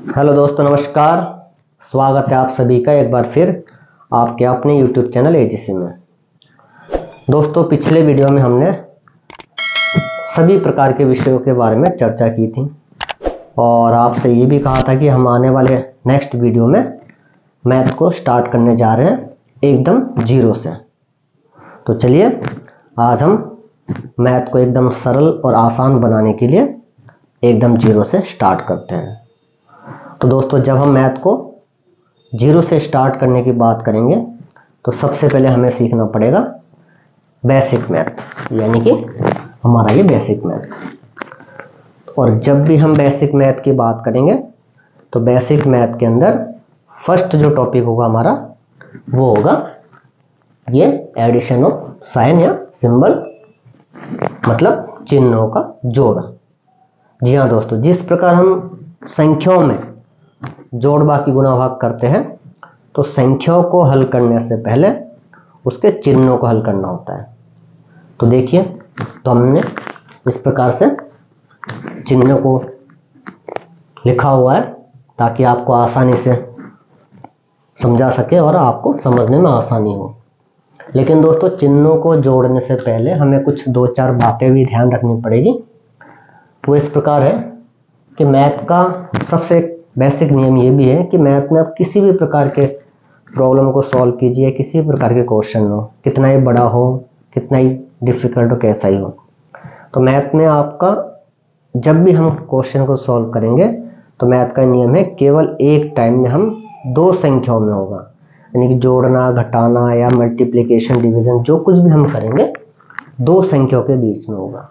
Hello दोस्तों, नमस्कार। स्वागत है आप सभी का एक बार फिर आपके अपने YouTube चैनल एजीसी में। दोस्तों, पिछले वीडियो में हमने सभी प्रकार के विषयों के बारे में चर्चा की थी और आपसे ये भी कहा था कि हम आने वाले नेक्स्ट वीडियो में मैथ को स्टार्ट करने जा रहे हैं एकदम जीरो से। तो चलिए आज हम मैथ को एकदम सरल और आसान बनाने के लिए एकदम जीरो से स्टार्ट करते हैं। तो दोस्तों, जब हम मैथ को जीरो से स्टार्ट करने की बात करेंगे तो सबसे पहले हमें सीखना पड़ेगा बेसिक मैथ, यानी कि हमारा ये बेसिक मैथ। और जब भी हम बेसिक मैथ की बात करेंगे तो बेसिक मैथ के अंदर फर्स्ट जो टॉपिक होगा हमारा वो होगा ये एडिशन ऑफ साइन या सिंबल, मतलब चिन्हों का जोड़। जी हाँ दोस्तों, जिस प्रकार हम संख्याओं में जोड़ बाकी गुणा भाग करते हैं तो संख्याओं को हल करने से पहले उसके चिन्हों को हल करना होता है। तो देखिए, तो हमने इस प्रकार से चिन्हों को लिखा हुआ है ताकि आपको आसानी से समझा सके और आपको समझने में आसानी हो। लेकिन दोस्तों, चिन्हों को जोड़ने से पहले हमें कुछ दो चार बातें भी ध्यान रखनी पड़ेगी। वो इस प्रकार है कि मैथ का सबसे बेसिक नियम ये भी है कि मैथ में आप किसी भी प्रकार के प्रॉब्लम को सॉल्व कीजिए, किसी भी प्रकार के क्वेश्चन हो, कितना ही बड़ा हो, कितना ही डिफिकल्ट हो, कैसा ही हो, तो मैथ में आपका जब भी हम क्वेश्चन को सॉल्व करेंगे तो मैथ का नियम है केवल एक टाइम में हम दो संख्याओं में होगा, यानी कि जोड़ना, घटाना या मल्टीप्लिकेशन, डिवीजन, जो कुछ भी हम करेंगे दो संख्याओं के बीच में होगा।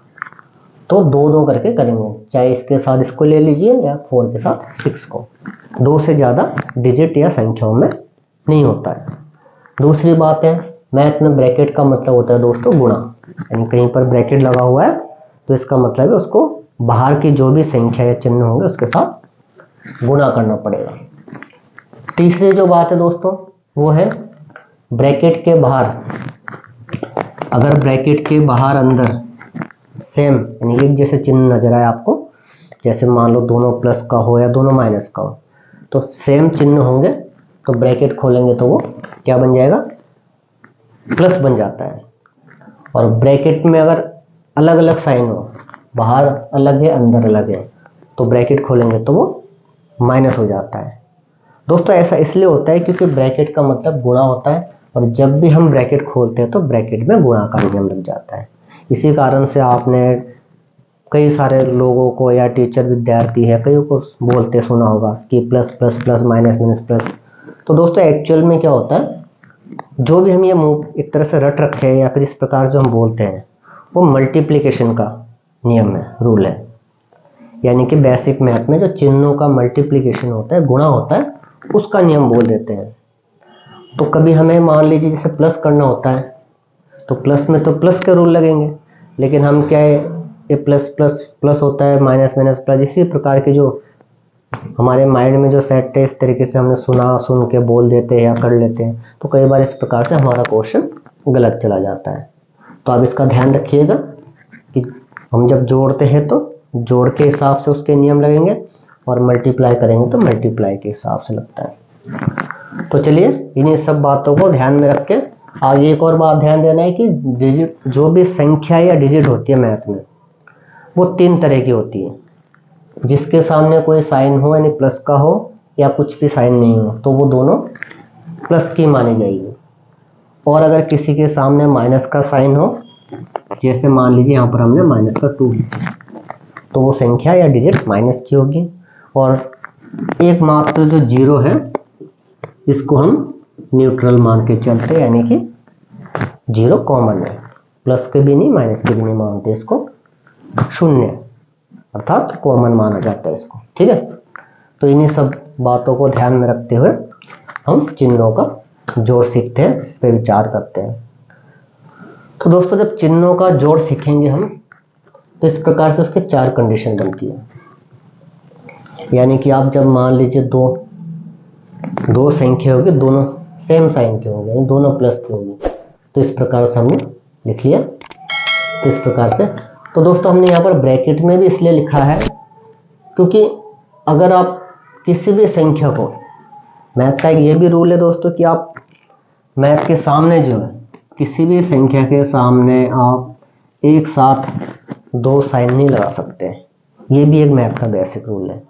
तो दो दो करके करेंगे, चाहे इसके साथ इसको ले लीजिए या 4 के साथ 6 को। दो से ज़्यादा डिजिट या संख्याओं में नहीं होता है। दूसरी बात है, मैथ में ब्रैकेट का मतलब होता है दोस्तों गुणा, यानी कहीं पर ब्रैकेट लगा हुआ है तो इसका मतलब है उसको बाहर की जो भी संख्या या चिन्ह होंगे उसके साथ गुणा करना पड़ेगा। तीसरी जो बात है दोस्तों वो है ब्रैकेट के बाहर, अगर ब्रैकेट के बाहर अंदर सेम यानी एक जैसे चिन्ह नजर आए आपको, जैसे मान लो दोनों प्लस का हो या दोनों माइनस का हो, तो सेम चिन्ह होंगे तो ब्रैकेट खोलेंगे तो वो क्या बन जाएगा, प्लस बन जाता है। और ब्रैकेट में अगर अलग अलग साइन हो, बाहर अलग है अंदर अलग है, तो ब्रैकेट खोलेंगे तो वो माइनस हो जाता है। दोस्तों, ऐसा इसलिए होता है क्योंकि ब्रैकेट का मतलब गुणा होता है और जब भी हम ब्रैकेट खोलते हैं तो ब्रैकेट में गुणा का नियम लग जाता है। इसी कारण से आपने कई सारे लोगों को या टीचर विद्यार्थी है कई को बोलते सुना होगा कि plus plus plus minus minus plus. तो दोस्तों, एक्चुअल में क्या होता है, जो भी हम ये एक तरह से रट रखे हैं या फिर इस प्रकार जो हम बोलते हैं वो मल्टीप्लिकेशन का नियम है, रूल है। यानी कि बेसिक मैथ में जो चिन्हों का मल्टीप्लिकेशन होता है, गुणा होता है, उसका नियम बोल देते हैं। तो कभी हमें मान लीजिए जैसे प्लस करना होता है तो प्लस में तो प्लस के रूल लगेंगे, लेकिन हम क्या है, ये प्लस प्लस प्लस होता है, माइनस माइनस प्लस, इसी प्रकार के जो हमारे माइंड में जो सेट है इस तरीके से हमने सुन के बोल देते हैं या कर लेते हैं, तो कई बार इस प्रकार से हमारा क्वेश्चन गलत चला जाता है। तो आप इसका ध्यान रखिएगा कि हम जब जोड़ते हैं तो जोड़ के हिसाब से उसके नियम लगेंगे और मल्टीप्लाई करेंगे तो मल्टीप्लाई के हिसाब से लगता है। तो चलिए इन्हीं सब बातों को ध्यान में रख के आगे एक और बात ध्यान देना है कि डिजिट, जो भी संख्या या डिजिट होती है मैथ में, वो 3 तरह की होती है। जिसके सामने कोई साइन हो, यानी प्लस का हो, या कुछ भी साइन नहीं हो, तो वो दोनों प्लस की मानी जाएगी। और अगर किसी के सामने माइनस का साइन हो, जैसे मान लीजिए यहाँ पर हमने माइनस का 2, तो वो संख्या या डिजिट माइनस की होगी। और एकमात्र जो जीरो है इसको हम न्यूट्रल मान के चलते, यानी कि जीरो कॉमन है, प्लस के भी नहीं माइनस के भी नहीं मानते, इसको शून्य अर्थात कॉमन माना जाता है इसको। ठीक है, तो इन्हीं सब बातों को ध्यान में रखते हुए हम चिन्हों का जोड़ सीखते हैं, इस पर विचार करते हैं। तो दोस्तों, जब चिन्हों का जोड़ सीखेंगे हम तो इस प्रकार से उसके 4 कंडीशन बनती है। यानी कि आप जब मान लीजिए दो संख्या होगी, दोनों सेम साइन के होंगे, यानी दोनों प्लस के होंगे, तो इस प्रकार से हमने लिख लिया। तो इस प्रकार से, तो दोस्तों हमने यहाँ पर ब्रैकेट में भी इसलिए लिखा है क्योंकि अगर आप किसी भी संख्या को, मैथ का एक ये भी रूल है दोस्तों कि आप मैथ के सामने जो है किसी भी संख्या के सामने आप एक साथ दो साइन नहीं लगा सकते। ये भी एक मैथ का बेसिक रूल है,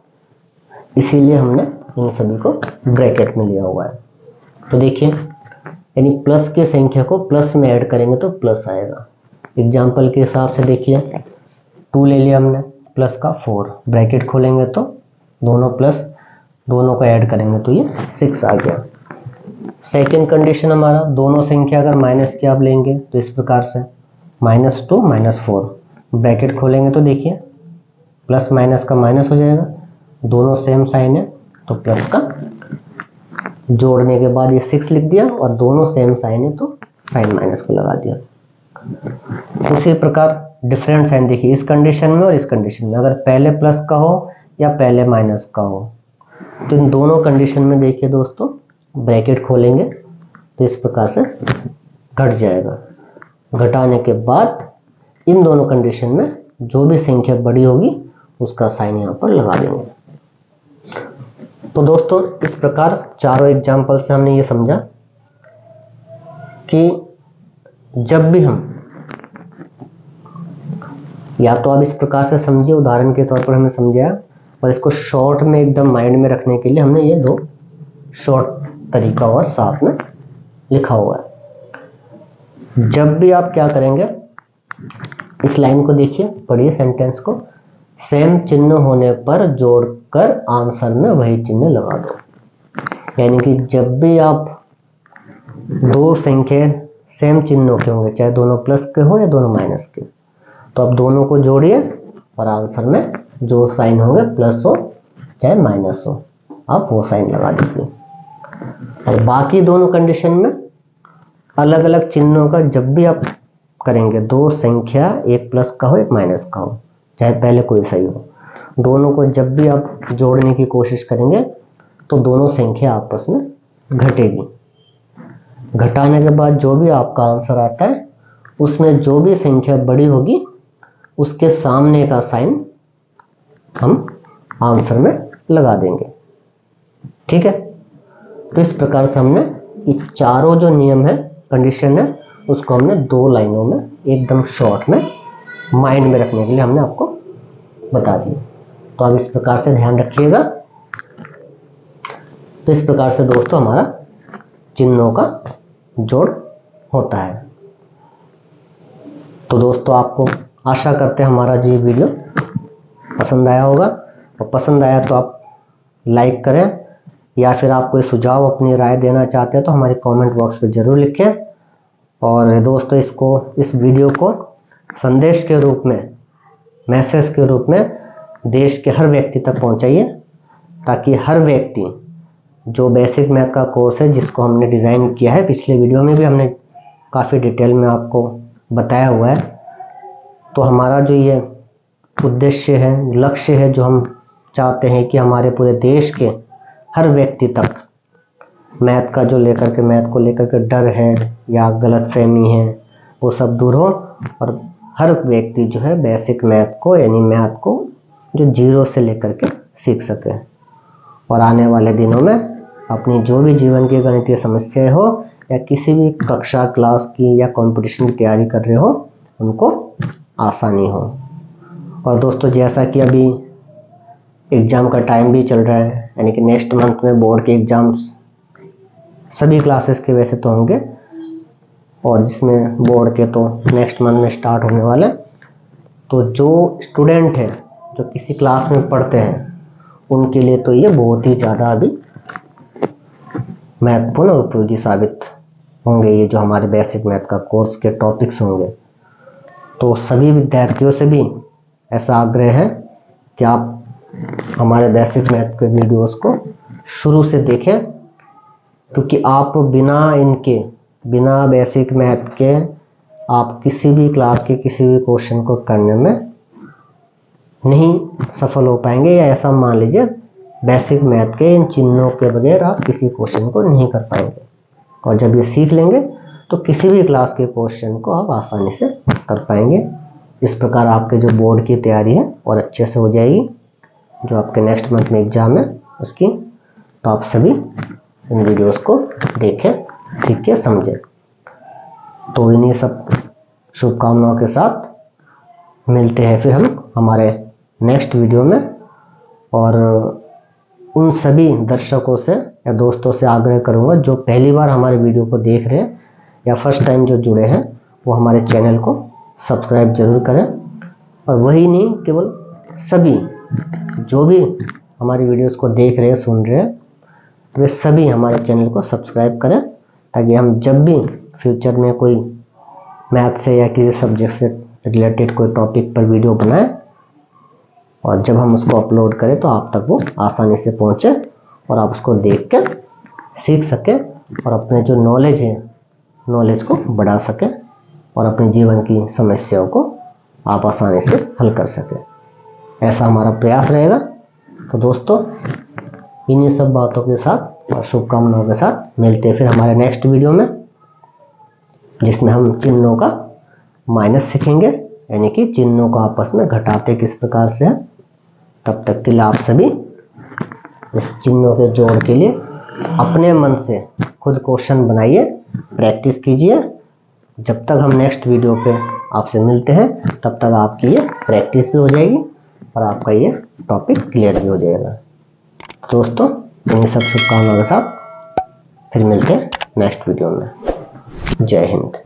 इसीलिए हमने इन सभी को ब्रैकेट में लिया हुआ है। तो देखिए, यानी प्लस की संख्या को प्लस में ऐड करेंगे तो प्लस आएगा। एग्जाम्पल के हिसाब से देखिए, 2 ले लिया हमने, प्लस का 4, ब्रैकेट खोलेंगे तो दोनों प्लस, दोनों को ऐड करेंगे तो ये 6 आ गया। सेकेंड कंडीशन हमारा, दोनों संख्या अगर माइनस की आप लेंगे तो इस प्रकार से -2 -4, ब्रैकेट खोलेंगे तो देखिए प्लस माइनस का माइनस हो जाएगा, दोनों सेम साइन है तो प्लस का जोड़ने के बाद ये 6 लिख दिया, और दोनों सेम साइन है तो साइन माइनस को लगा दिया। उसी प्रकार डिफरेंट साइन देखिए इस कंडीशन में और इस कंडीशन में, अगर पहले प्लस का हो या पहले माइनस का हो, तो इन दोनों कंडीशन में देखिए दोस्तों ब्रैकेट खोलेंगे तो इस प्रकार से घट जाएगा। घटाने के बाद इन दोनों कंडीशन में जो भी संख्या बड़ी होगी उसका साइन यहाँ पर लगा देंगे। तो दोस्तों इस प्रकार चारों एग्जाम्पल से हमने ये समझा कि जब भी हम, या तो आप इस प्रकार से समझिए, उदाहरण के तौर पर हमने समझाया, और इसको शॉर्ट में एकदम माइंड में रखने के लिए हमने ये दो शॉर्ट तरीका और साथ में लिखा हुआ है। जब भी आप क्या करेंगे, इस लाइन को देखिए, पढ़िए सेंटेंस को, सेम चिन्ह होने पर जोड़कर आंसर में वही चिन्ह लगा दो। यानी कि जब भी आप दो संख्या सेम चिन्हों के होंगे, चाहे दोनों प्लस के हो या दोनों माइनस के, तो आप दोनों को जोड़िए और आंसर में जो साइन होंगे प्लस हो चाहे माइनस हो, आप वो साइन लगा दीजिए। और बाकी दोनों कंडीशन में अलग अलग चिन्हों का जब भी आप करेंगे, दो संख्या एक प्लस का हो एक माइनस का हो, चाहे पहले कोई सही हो, दोनों को जब भी आप जोड़ने की कोशिश करेंगे तो दोनों संख्या आपस में घटेगी। घटाने के बाद जो भी आपका आंसर आता है उसमें जो भी संख्या बड़ी होगी उसके सामने का साइन हम आंसर में लगा देंगे। ठीक है, तो इस प्रकार से हमने ये चारों जो नियम है, कंडीशन है, उसको हमने दो लाइनों में एकदम शॉर्ट में माइंड में रखने के लिए हमने आपको बता दिया। तो आप इस प्रकार से ध्यान रखिएगा। तो इस प्रकार से दोस्तों हमारा चिन्हों का जोड़ होता है। तो दोस्तों आपको आशा करते हैं हमारा जो ये वीडियो पसंद आया होगा, और पसंद आया तो आप लाइक करें, या फिर आप कोई सुझाव अपनी राय देना चाहते हैं तो हमारे कमेंट बॉक्स में ज़रूर लिखें। और दोस्तों इस वीडियो को संदेश के रूप में, मैसेज के रूप में देश के हर व्यक्ति तक पहुंचाइए, ताकि हर व्यक्ति जो बेसिक मैथ का कोर्स है जिसको हमने डिज़ाइन किया है, पिछले वीडियो में भी हमने काफ़ी डिटेल में आपको बताया हुआ है। तो हमारा जो ये उद्देश्य है, लक्ष्य है, जो हम चाहते हैं कि हमारे पूरे देश के हर व्यक्ति तक मैथ का जो मैथ को लेकर के डर है या गलतफहमी है वो सब दूर हो, और हर व्यक्ति जो है बेसिक मैथ को, यानी मैथ को जो जीरो से लेकर के सीख सके, और आने वाले दिनों में अपनी जो भी जीवन की गणितीय समस्याएं हो या किसी भी कक्षा क्लास की या कंपटीशन की तैयारी कर रहे हो उनको आसानी हो। और दोस्तों जैसा कि अभी एग्ज़ाम का टाइम भी चल रहा है, यानी कि नेक्स्ट मंथ में बोर्ड के एग्ज़ाम्स सभी क्लासेस के वैसे तो होंगे, और जिसमें बोर्ड के तो नेक्स्ट मंथ में स्टार्ट होने वाले। तो जो स्टूडेंट है जो किसी क्लास में पढ़ते हैं उनके लिए तो ये बहुत ही ज़्यादा अभी महत्वपूर्ण और उपयोगी साबित होंगे, ये जो हमारे बेसिक मैथ का कोर्स के टॉपिक्स होंगे। तो सभी विद्यार्थियों से भी ऐसा आग्रह है कि आप हमारे बेसिक मैथ के वीडियोस को शुरू से देखें, क्योंकि आप बिना बेसिक मैथ के आप किसी भी क्लास के किसी भी क्वेश्चन को करने में नहीं सफल हो पाएंगे, या ऐसा मान लीजिए बेसिक मैथ के इन चिन्हों के बगैर आप किसी क्वेश्चन को नहीं कर पाएंगे। और जब ये सीख लेंगे तो किसी भी क्लास के क्वेश्चन को आप आसानी से कर पाएंगे। इस प्रकार आपके जो बोर्ड की तैयारी है और अच्छे से हो जाएगी, जो आपके नेक्स्ट मंथ में एग्जाम है उसकी, तो आप सभी इन वीडियोस को देखें, सीखें, समझें। तो इन्हीं सब शुभकामनाओं के साथ मिलते हैं फिर हम हमारे नेक्स्ट वीडियो में। और उन सभी दर्शकों से या दोस्तों से आग्रह करूंगा जो पहली बार हमारे वीडियो को देख रहे हैं या फर्स्ट टाइम जो जुड़े हैं, वो हमारे चैनल को सब्सक्राइब जरूर करें। और वही नहीं, केवल सभी जो भी हमारी वीडियोस को देख रहे हैं, सुन रहे हैं, वे सभी हमारे चैनल को सब्सक्राइब करें, ताकि हम जब भी फ्यूचर में कोई मैथ से या किसी सब्जेक्ट से रिलेटेड कोई टॉपिक पर वीडियो बनाएं और जब हम उसको अपलोड करें तो आप तक वो आसानी से पहुंचे और आप उसको देख कर सीख सकें और अपने जो नॉलेज है, नॉलेज को बढ़ा सकें और अपने जीवन की समस्याओं को आप आसानी से हल कर सकें। ऐसा हमारा प्रयास रहेगा। तो दोस्तों, इन्हीं सब बातों के साथ और शुभकामनाओं के साथ मिलते हैं फिर हमारे नेक्स्ट वीडियो में, जिसमें हम चिन्हों का माइनस सीखेंगे, यानी कि चिन्हों को आपस में घटाते किस प्रकार से है। तब तक के लिए आप सभी इस चिन्हों के जोड़ के लिए अपने मन से खुद क्वेश्चन बनाइए, प्रैक्टिस कीजिए। जब तक हम नेक्स्ट वीडियो पे आपसे मिलते हैं, तब तक आपकी ये प्रैक्टिस भी हो जाएगी और आपका ये टॉपिक क्लियर भी हो जाएगा। दोस्तों, इन्हीं सब शुभकामनाओं के साथ फिर मिलते हैं नेक्स्ट वीडियो में। जय हिंद।